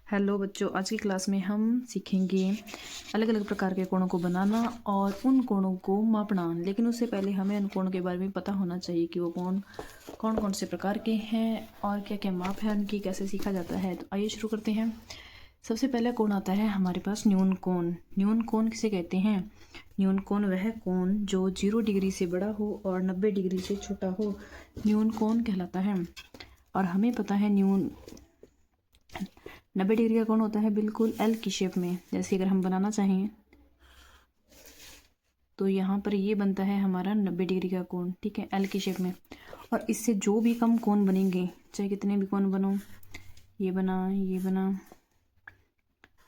Hello बच्चों, आज की क्लास में हम सीखेंगे अलग अलग प्रकार के कोणों को बनाना और उन कोणों को मापना। लेकिन उससे पहले हमें उन कोणों के बारे में पता होना चाहिए कि वो कौन कौन से प्रकार के हैं और क्या क्या माप है उनकी, कैसे सीखा जाता है। तो आइए शुरू करते हैं। सबसे पहला कोण आता है हमारे पास न्यून कोण। न्यून कोण किसे कहते हैं? न्यून कोण वह कोण जो 0 डिग्री से बड़ा हो और 90 डिग्री से छोटा हो, न्यून कोण कहलाता है। और हमें पता है 90 डिग्री का कोण होता है बिल्कुल एल की शेप में। जैसे अगर हम बनाना चाहें तो यहाँ पर ये बनता है हमारा 90 डिग्री का कोण, ठीक है, एल की शेप में। और इससे जो भी कम कोण बनेंगे, चाहे कितने भी कोण बनो, ये बना,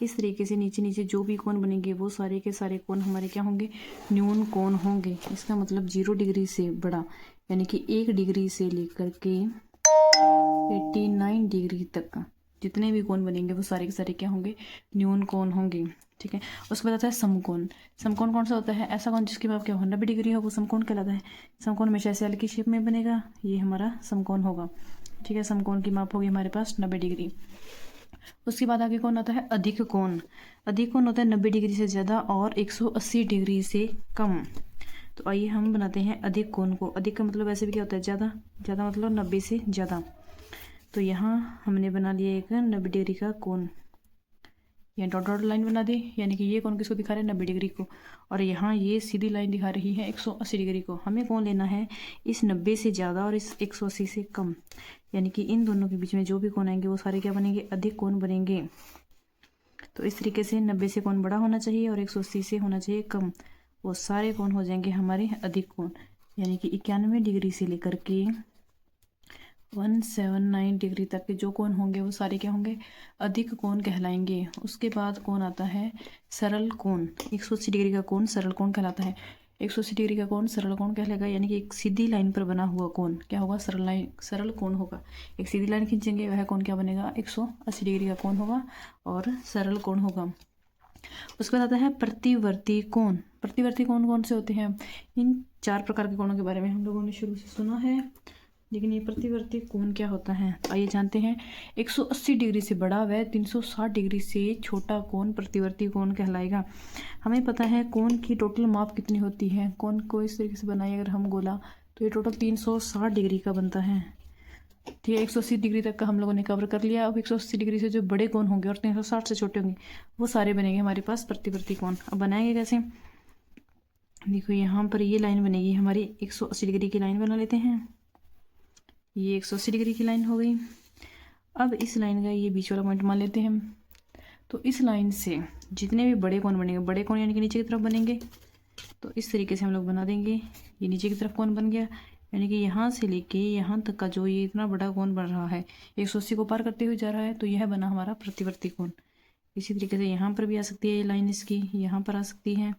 इस तरीके से नीचे नीचे जो भी कोण बनेंगे वो सारे के सारे कोण हमारे क्या होंगे? न्यून कोण होंगे। इसका मतलब 0 डिग्री से बड़ा, यानी कि 1 डिग्री से लेकर के 89 डिग्री तक जितने भी कोण बनेंगे वो सारे के सारे क्या होंगे? न्यून कोण होंगे, ठीक है। उसके बाद आता है समकोण। समकोण कौन सा होता है? ऐसा कोण जिसकी माप क्या हो 90 डिग्री हो, वो समकोण कहलाता है। समकोण हमेशा ऐसे एल की शेप में बनेगा, ये हमारा समकोण होगा, ठीक है। समकोण की माप होगी हमारे पास 90 डिग्री। उसके बाद आगे कौन आता है? अधिक कोण। अधिक कोण होता है 90 डिग्री से ज़्यादा और 180 डिग्री से कम। तो आइए हम बनाते हैं अधिक कोण को। अधिक का मतलब ऐसे भी क्या होता है? ज़्यादा। ज़्यादा मतलब 90 से ज़्यादा। तो यहाँ हमने बना लिया एक 90 डिग्री का कोण। यहाँ डॉट डॉट लाइन बना दी, यानी कि ये कोण किसको दिखा रहे हैं? 90 डिग्री को। और यहाँ ये सीधी लाइन दिखा रही है 180 डिग्री को। हमें कोण लेना है इस 90 से ज़्यादा और इस 180 से कम, यानी कि इन दोनों के बीच में जो भी कोण आएंगे वो सारे क्या बनेंगे? अधिक कोण बनेंगे। तो इस तरीके से 90 से कोण बड़ा होना चाहिए और 180 से होना चाहिए कम। वो सारे कोण हो जाएंगे हमारे अधिक कोण, यानी कि 91 डिग्री से लेकर के 179 डिग्री तक के जो कोण होंगे वो सारे क्या होंगे? अधिक कोण कहलाएंगे। उसके बाद कोण आता है सरल कोण। 180 डिग्री का कोण सरल कोण कहलाता है। 180 डिग्री का कोण सरल कोण कहलाएगा, यानी कि एक सीधी लाइन पर बना हुआ कोण क्या होगा? सरल कोण होगा। एक सीधी लाइन खींचेंगे वह कोण क्या बनेगा? 180 डिग्री का कोण होगा और सरल कोण होगा। उसके बाद आता है प्रतिवर्ती कोण। प्रतिवर्ती कोण कौन से होते हैं? इन 4 प्रकार के कोणों के बारे में हम लोगों ने शुरू से सुना है, लेकिन ये प्रतिवर्ती कोण क्या होता है आइए जानते हैं। 180 डिग्री से बड़ा व 360 डिग्री से छोटा कोण प्रतिवर्ती कोण कहलाएगा। हमें पता है कोण की टोटल माप कितनी होती है। कोण को इस तरीके से बनाए अगर हम गोला, तो ये टोटल 360 डिग्री का बनता है, ठीक है। 180 डिग्री तक का हम लोगों ने कवर कर लिया। अब 180 डिग्री से जो बड़े कोण होंगे और 360 से छोटे होंगे वो सारे बनेंगे हमारे पास प्रतिवर्ती कोण। अब बनाएंगे कैसे? देखो यहाँ पर ये लाइन बनेगी हमारी 180 डिग्री की लाइन बना लेते हैं। ये 180 डिग्री की लाइन हो गई। अब इस लाइन का ये बीच वाला पॉइंट मान लेते हैं हम। तो इस लाइन से जितने भी बड़े कोण बनेंगे, बड़े कोण यानी कि नीचे की तरफ बनेंगे, तो इस तरीके से हम लोग बना देंगे। ये नीचे की तरफ कोण बन गया, यानी कि यहाँ से लेके यहाँ तक का जो ये इतना बड़ा कोण बन रहा है 180 को पार करते हुए जा रहा है, तो यह बना हमारा प्रतिवर्ती कोण। इसी तरीके से यहाँ पर भी आ सकती है ये लाइन, इसकी यहाँ पर आ सकती है।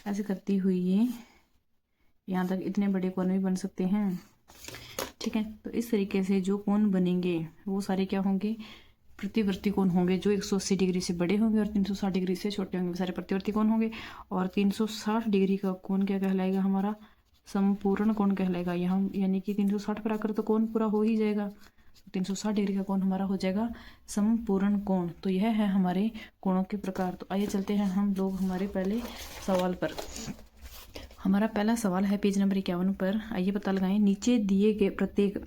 ऐसे करती हुई ये यहाँ तक इतने बड़े कोण भी बन सकते हैं, ठीक है। तो इस तरीके से जो कोण बनेंगे वो सारे क्या होंगे? प्रतिवर्ती कोण होंगे। जो 180 डिग्री से बड़े होंगे और 360 डिग्री से छोटे होंगे वो सारे प्रतिवर्ती कोण होंगे। और 360 डिग्री का कोण क्या कहलाएगा? हमारा संपूर्ण कोण कहलाएगा। यहाँ यानी कि 360 पर आकर तो कोण पूरा हो ही जाएगा, 360 डिग्री का कोण हमारा हो जाएगा संपूर्ण कोण। तो यह है हमारे कोणों के प्रकार। तो आइए चलते हैं हम लोग हमारे पहले सवाल पर। हमारा पहला सवाल है पेज नंबर 51 पर। आइए पता लगाएं। नीचे दिए गए प्रत्येक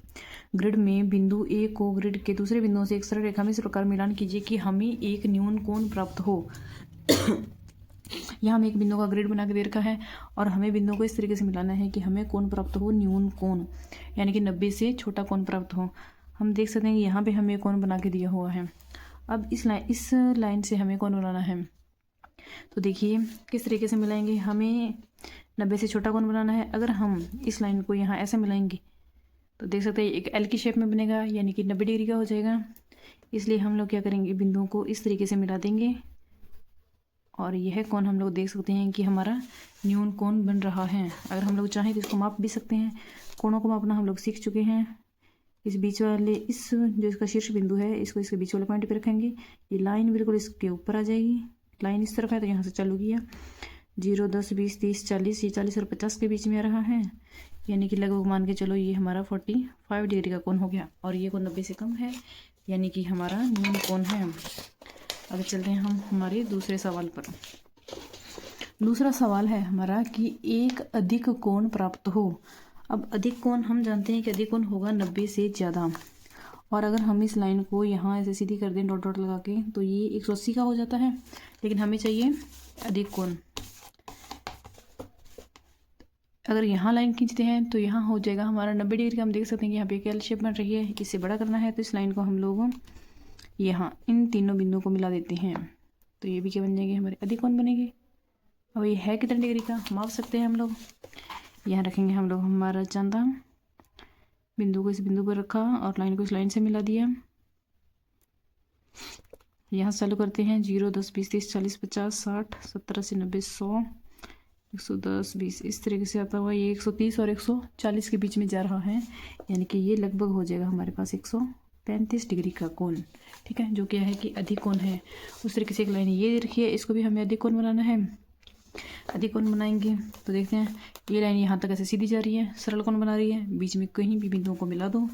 ग्रिड में बिंदु ए को ग्रिड के दूसरे बिंदुओं से एक सरल रेखा में इस प्रकार मिलान कीजिए कि हमें एक न्यून कोण प्राप्त हो। यहाँ हमें एक बिंदु का ग्रिड बना के दे रखा है और हमें बिंदु को इस तरीके से मिलाना है कि हमें कोण प्राप्त हो न्यून कोण, यानी कि 90 से छोटा कोण प्राप्त हो। हम देख सकते हैं कि यहाँ पे हमें कोण बना के दिया हुआ है। अब इस लाइन से हमें कोण बनाना है। तो देखिए किस तरीके से मिलाएंगे। हमें 90 से छोटा कोण बनाना है। अगर हम इस लाइन को यहाँ ऐसे मिलाएंगे तो देख सकते हैं एक एल की शेप में बनेगा, यानी कि 90 डिग्री का हो जाएगा। इसलिए हम लोग क्या करेंगे? बिंदुओं को इस तरीके से मिला देंगे और यह कोण हम लोग देख सकते हैं कि हमारा न्यून कोण बन रहा है। अगर हम लोग चाहें तो इसको माप भी सकते हैं। कोणों को मापना हम लोग सीख चुके हैं। इस बीच वाले इस जो इसका शीर्ष बिंदु है इसको इसके बीच वाले पॉइंट पे रखेंगे। ये लाइन बिल्कुल इसके ऊपर आ जाएगी। लाइन इस तरफ है तो यहाँ से चालू किया 0, 10, 20, 30, 40, ये 40 और 50 के बीच में आ रहा है, यानी कि लगभग मान के चलो ये हमारा 45 डिग्री का कोण हो गया। और ये कोण 90 से कम है, यानी कि हमारा न्यून कोण है। आगे चलते हैं हम हमारे दूसरे सवाल पर। दूसरा सवाल है हमारा कि एक अधिक कोण प्राप्त हो। अब अधिक कोण हम जानते हैं कि अधिक कोण होगा 90 से ज़्यादा, और अगर हम इस लाइन को यहाँ ऐसे सीधी कर दें डॉट डॉट लगा के तो ये 180 का हो जाता है, लेकिन हमें चाहिए अधिक कोण। अगर यहाँ लाइन खींचते हैं तो यहाँ हो जाएगा हमारा 90 डिग्री का। हम देख सकते हैं कि यहाँ पे एक एल शेप बन रही है, इसे बड़ा करना है तो इस लाइन को हम लोग यहाँ इन तीनों बिंदुओं को मिला देते हैं, तो ये भी क्या बन जाएंगे, हमारे अधिक कोण बनेंगे। अब ये है कितने डिग्री का माप सकते हैं हम लोग। यहाँ रखेंगे हम लोग हमारा चांदा, बिंदु को इस बिंदु पर रखा और लाइन को इस लाइन से मिला दिया। यहाँ चालू करते हैं 0, 10, 20, 30, 40, 50, 60, 70, 80, 90, 100, 110, 20 इस तरीके से आता हुआ ये 130 और 140 के बीच में जा रहा है, यानी कि ये लगभग हो जाएगा हमारे पास 135 डिग्री का कोण। ठीक है, जो क्या है कि अधिक कोण है। उस तरीके से एक लाइन ये रखिए, इसको भी हमें अधिक कोण बनाना है। अधिक कोण बनाएंगे तो देखते हैं ये लाइन यहाँ तक ऐसे सीधी जा रही है, सरल कोण बना रही है, बीच में कहीं भी बिंदुओं को मिला दो।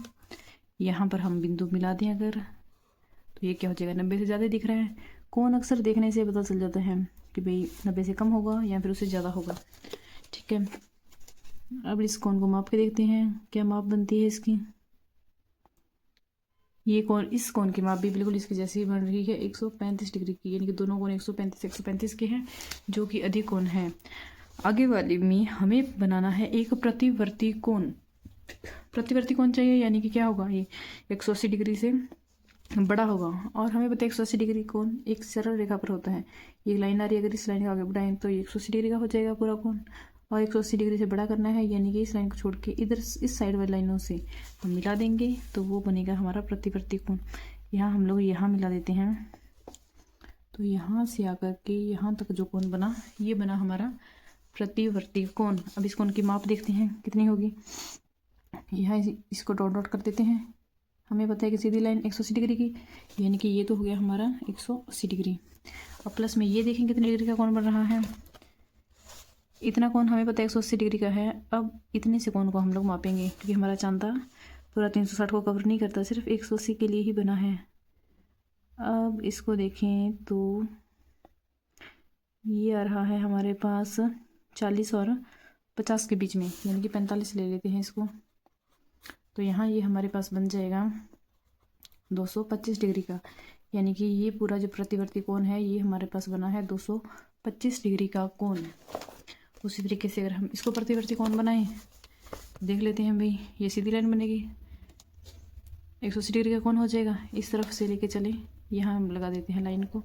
यहाँ पर हम बिंदु मिला दें अगर, तो ये क्या हो जाएगा, 90 से ज़्यादा दिख रहा है। कोण अक्सर देखने से पता चल जाता है कि भाई 90 से कम होगा या फिर उससे ज़्यादा होगा। ठीक है, अब इस कोण को माप के देखते हैं क्या माप बनती है इसकी। ये कोण, इस कोण की माप भी बिल्कुल इसकी जैसी ही बन रही है 135 डिग्री की, यानी कि दोनों कोण 135 के हैं, जो कि अधिक कोण है। आगे वाली में हमें बनाना है एक प्रतिवर्ती कोण। प्रतिवर्ती कोण चाहिए, यानी कि क्या होगा, ये 180 डिग्री से बड़ा होगा, और हमें पता है 180 डिग्री कोण एक सरल रेखा पर होता है। ये लाइन आ रही है, अगर इस लाइन को आगे बढ़ाएं तो ये 180 डिग्री का हो जाएगा पूरा कोण, और 180 डिग्री से बड़ा करना है, यानी कि इस लाइन को छोड़ के इधर इस साइड वाली लाइनों से हम मिला देंगे तो वो बनेगा हमारा प्रतिवर्ती कोण। यहाँ हम लोग यहाँ मिला देते हैं, तो यहाँ से आकर के यहाँ तक जो कोण बना, ये बना हमारा प्रतिवर्ती कोण। अब इस कोण की माप देखते हैं कितनी होगी। यहाँ इसको डॉट डॉट कर देते हैं। हमें पता है कि सीधी लाइन 180 डिग्री की, यानी कि ये तो हो गया हमारा 180 डिग्री। अब प्लस में ये देखें कितने डिग्री का कोण बन रहा है। इतना कोण हमें पता है 180 डिग्री का है। अब इतने से कोण को हम लोग मापेंगे, क्योंकि हमारा चांदा पूरा 360 को कवर नहीं करता, सिर्फ 180 के लिए ही बना है। अब इसको देखें तो ये आ रहा है हमारे पास 40 और 50 के बीच में, यानी कि 45 ले लेते हैं इसको, तो यहाँ ये हमारे पास बन जाएगा 225 डिग्री का, यानी कि ये पूरा जो प्रतिवर्ती कोण है ये हमारे पास बना है 225 डिग्री का कोण। उसी तरीके से अगर हम इसको प्रतिवर्ती कोण बनाएं, देख लेते हैं भाई, ये सीधी लाइन बनेगी, 180 डिग्री का कोण हो जाएगा। इस तरफ से लेके चले, यहाँ हम लगा देते हैं लाइन को,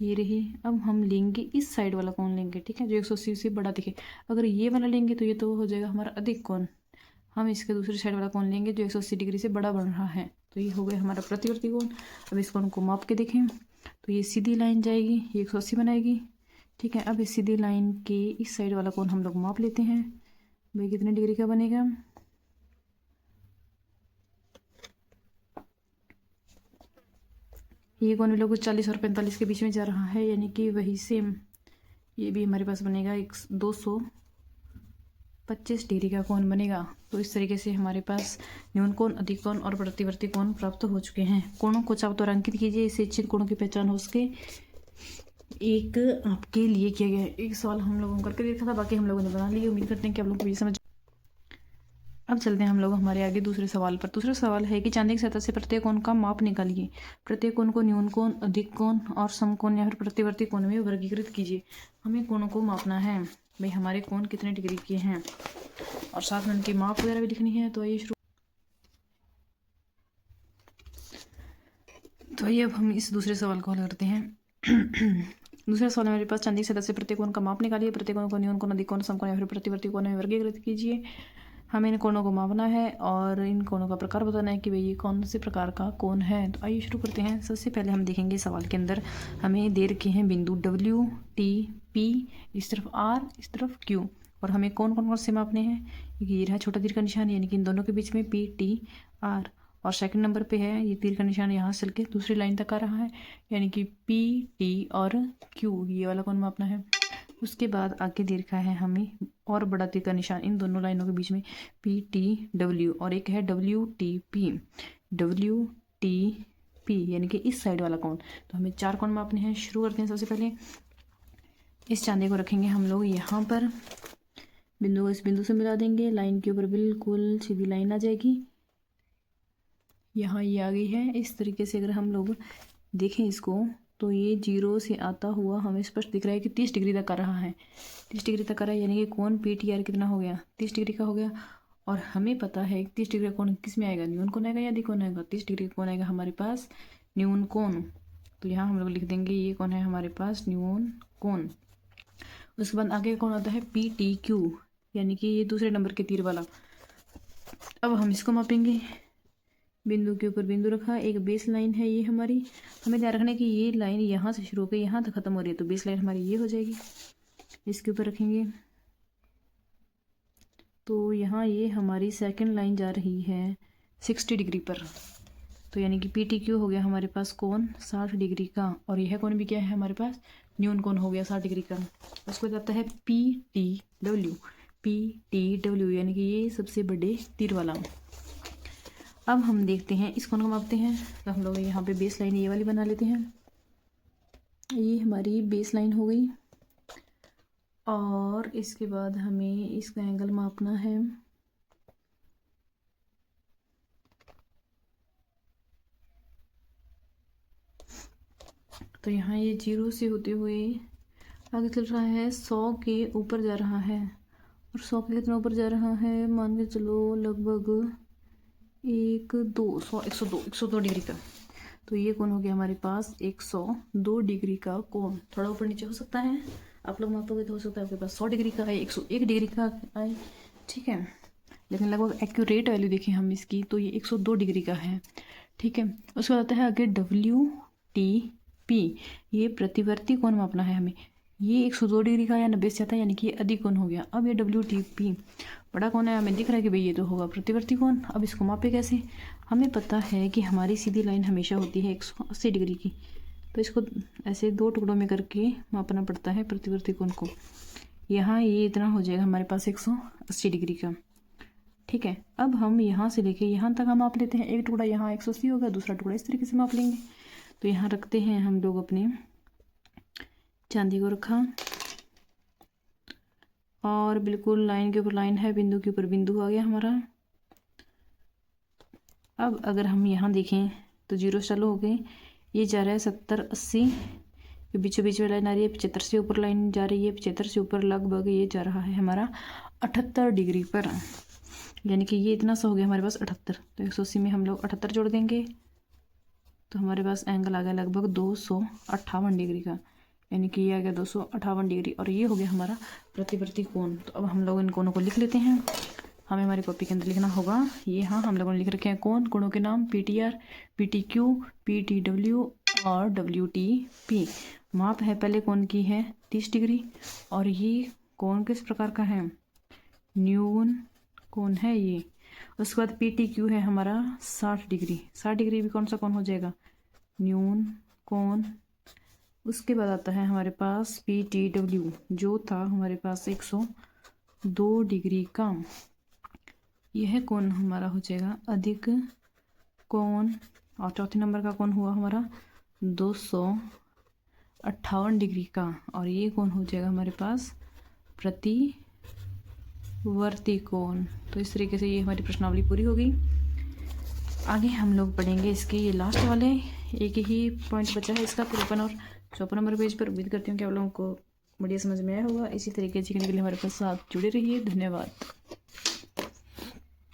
ये रही। अब हम लेंगे इस साइड वाला कोण लेंगे, ठीक है, जो 180 से बड़ा दिखे। अगर ये वाला लेंगे तो ये तो हो जाएगा हमारा अधिक कोण। हम इसके दूसरी साइड वाला कोण लेंगे जो 180 डिग्री से बड़ा बन रहा है, तो ये हो गया हमारा प्रतिवर्ती कोण। अब इस कोण को माप के देखें तो ये सीधी लाइन जाएगी, ये 180 बनाएगी। ठीक है, अब इस सीधी लाइन के इस साइड वाला कोण हम लोग माप लेते हैं, भाई कितने डिग्री का बनेगा। ये कोण भी लोग 40 और 45 के बीच में जा रहा है, यानी कि वही सेम ये भी हमारे पास बनेगा 225 डिग्री का कोण बनेगा। तो इस तरीके से हमारे पास न्यून कोण, अधिक कोण और प्रतिवर्ती कोण प्राप्त हो चुके हैं। कोणों को चाप तो अंकित कीजिए, इससे इच्छित कोणों की पहचान हो सके। एक आपके लिए किया गया एक सवाल हम लोगों ने करके देखा था, बाकी हम लोगों ने बना लिया। उम्मीद करते हैं कि आप लोगों को ये समझ। अब चलते हैं हम लोग हमारे आगे दूसरे सवाल पर। दूसरा सवाल है कि चांदी की सतह से प्रत्येक कोण का माप निकालिए। प्रत्येक कोण को न्यून कोण, अधिक कोण और समकोण या फिर प्रतिवर्ती कोण में वर्गीकृत कीजिए। हमें कोणों को मापना है, भाई हमारे कोण कितने डिग्री के हैं, और साथ में उनकी माप वगैरह भी लिखनी है। तो आइए अब हम इस दूसरे सवाल को हल करते हैं। दूसरा सवाल हमारे पास, चांदी की सतह से प्रत्येक कोण का माप निकालिए। प्रत्येक कोण को न्यून कोण, अधिक कोण, समकोण या फिर प्रतिवर्ती कोण में वर्गीकृत कीजिए। हमें इन कोणों को मापना है और इन कोणों का प्रकार बताना है कि भाई ये कौन से प्रकार का कोण है। तो आइए शुरू करते हैं। सबसे पहले हम देखेंगे सवाल के अंदर हमें दे रखे हैं बिंदु W, T, P, इस तरफ R, इस तरफ Q, और हमें कौन से मापने हैं। ये रहा छोटा तीर का निशान, यानी कि इन दोनों के बीच में P, T, R, और सेकंड नंबर पे है ये तीर का निशान यहाँ से चल के दूसरी लाइन तक आ रहा है, यानी कि P, T और Q, ये वाला कोण मापना है। उसके बाद आगे दे रखा है हमें और बड़ा तीर का निशान इन दोनों लाइनों के बीच में P, T, W, और एक है W, T, P। W, T, P, यानी कि इस साइड वाला कोण। तो हमें 4 कोण मापने हैं। शुरू करते हैं। सबसे पहले इस चांदी को रखेंगे हम लोग यहाँ पर, बिंदु को इस बिंदु से मिला देंगे, लाइन के ऊपर बिल्कुल सीधी लाइन आ जाएगी। यहाँ ये आ गई है। इस तरीके से अगर हम लोग देखें इसको तो ये 0 से आता हुआ हमें स्पष्ट दिख रहा है कि 30 डिग्री तक आ रहा है। 30 डिग्री तक आ रहा है, यानी कि कोण PTR कितना हो गया, 30 डिग्री का हो गया। और हमें पता है 30 डिग्री का कोण किस में आएगा, न्यून कोण आएगा या अधिक कोण आएगा। 30 डिग्री का कोण आएगा हमारे पास न्यून कोण। तो यहाँ हम लोग लिख देंगे ये कौन है हमारे पास, न्यून कोण। उसके बाद आगे कौन आता है PTQ, यानी कि ये दूसरे नंबर के तीर वाला। अब हम इसको मापेंगे। बिंदु के ऊपर बिंदु रखा, एक बेस लाइन है ये हमारी। हमें ध्यान रखना है कि ये लाइन यहाँ से शुरू होकर यहाँ तक खत्म हो रही है, तो बेस लाइन हमारी ये हो जाएगी। इसके ऊपर रखेंगे तो यहाँ ये हमारी सेकंड लाइन जा रही है 60 डिग्री पर। तो यानी कि PTQ हो गया हमारे पास कोण 60 डिग्री का, और यह कोण भी क्या है हमारे पास, न्यून कोण हो गया 60 डिग्री का। उसके बाद आता है PTW, यानी कि ये सबसे बड़े तीर वाला। अब हम देखते हैं इस कोण को मापते हैं। तो हम लोग यहाँ पे बेस लाइन ये वाली बना लेते हैं। ये हमारी बेस लाइन हो गई, और इसके बाद हमें इसका एंगल मापना है। तो यहाँ ये 0 से होते हुए आगे चल रहा है, 100 के ऊपर जा रहा है। और 100 के कितना ऊपर जा रहा है, मान के चलो लगभग 102 डिग्री का। तो ये कोण हो गया हमारे पास 102 डिग्री का कोण। थोड़ा ऊपर नीचे हो सकता है, आप लोग मापोगे तो हो सकता है आपके पास 100 डिग्री का आए, 101 डिग्री का आए, ठीक है। लेकिन लगभग एक्यूरेट वैल्यू देखें हम इसकी तो ये 102 डिग्री का है, ठीक है। उसके बाद आता है आगे WTP, ये प्रतिवर्ती कोण मापना है हमें। ये 102 डिग्री का या 90 से आता है, यानी कि ये अधिक कोण हो गया। अब ये WTP बड़ा कोण है, हमें दिख रहा है कि भाई ये तो होगा प्रतिवर्ती कोण। अब इसको मापे कैसे, हमें पता है कि हमारी सीधी लाइन हमेशा होती है 180 डिग्री की। तो इसको ऐसे 2 टुकड़ों में करके मापना पड़ता है प्रतिवर्ती कोण को। यहाँ ये इतना हो जाएगा हमारे पास 180 डिग्री का, ठीक है। अब हम यहाँ से लेके यहाँ तक हम माप लेते हैं। एक टुकड़ा यहाँ 180 होगा, दूसरा टुकड़ा इस तरीके से माप लेंगे। तो यहाँ रखते हैं हम लोग अपने चांदी को रखा, और बिल्कुल लाइन के ऊपर लाइन है, बिंदु के ऊपर बिंदु आ गया हमारा। अब अगर हम यहाँ देखें तो 0 चालू हो गए, ये जा रहा है 70 80, ये बीचों बीच में लाइन आ रही है। 75 से ऊपर लाइन जा रही है, 75 से ऊपर लगभग ये जा रहा है हमारा 78 डिग्री पर, यानी कि ये इतना सा हो गया हमारे पास 78। तो 180 में हम लोग 78 जोड़ देंगे, तो हमारे पास एंगल आ गया लगभग 258 डिग्री का, यानी कि ये आ गया 258 डिग्री, और ये हो गया हमारा प्रतिवर्ती कोण। तो अब हम लोग इन कोणों को लिख लेते हैं। हमें हमारी कॉपी के अंदर लिखना होगा ये, हाँ हम लोगों ने लिख रखे हैं कोणों के नाम PTR, PTQ, PTW और WTP। माप है पहले कोण की है 30 डिग्री, और ये कोण किस प्रकार का है, न्यून कोण है ये। उसके बाद PTQ है हमारा 60 डिग्री। 60 डिग्री भी कौन सा कोण हो जाएगा, न्यून कोण। उसके बाद आता है हमारे पास PTW, जो था हमारे पास 102 डिग्री का। यह कोण हमारा हो जाएगा अधिक कोण। और चौथे नंबर का कोण हुआ हमारा 258 डिग्री का, और ये कोण हो जाएगा हमारे पास प्रतिवर्ती कोण। तो इस तरीके से ये हमारी प्रश्नावली पूरी हो गई। आगे हम लोग पढ़ेंगे इसके ये लास्ट वाले, एक ही पॉइंट बचा है इसका 53 और 54 नंबर पेज पर। उम्मीद करती हूँ कि आप लोगों को बढ़िया समझ में आया होगा। इसी तरीके सीखने के लिए हमारे पास साथ जुड़े रहिए। धन्यवाद।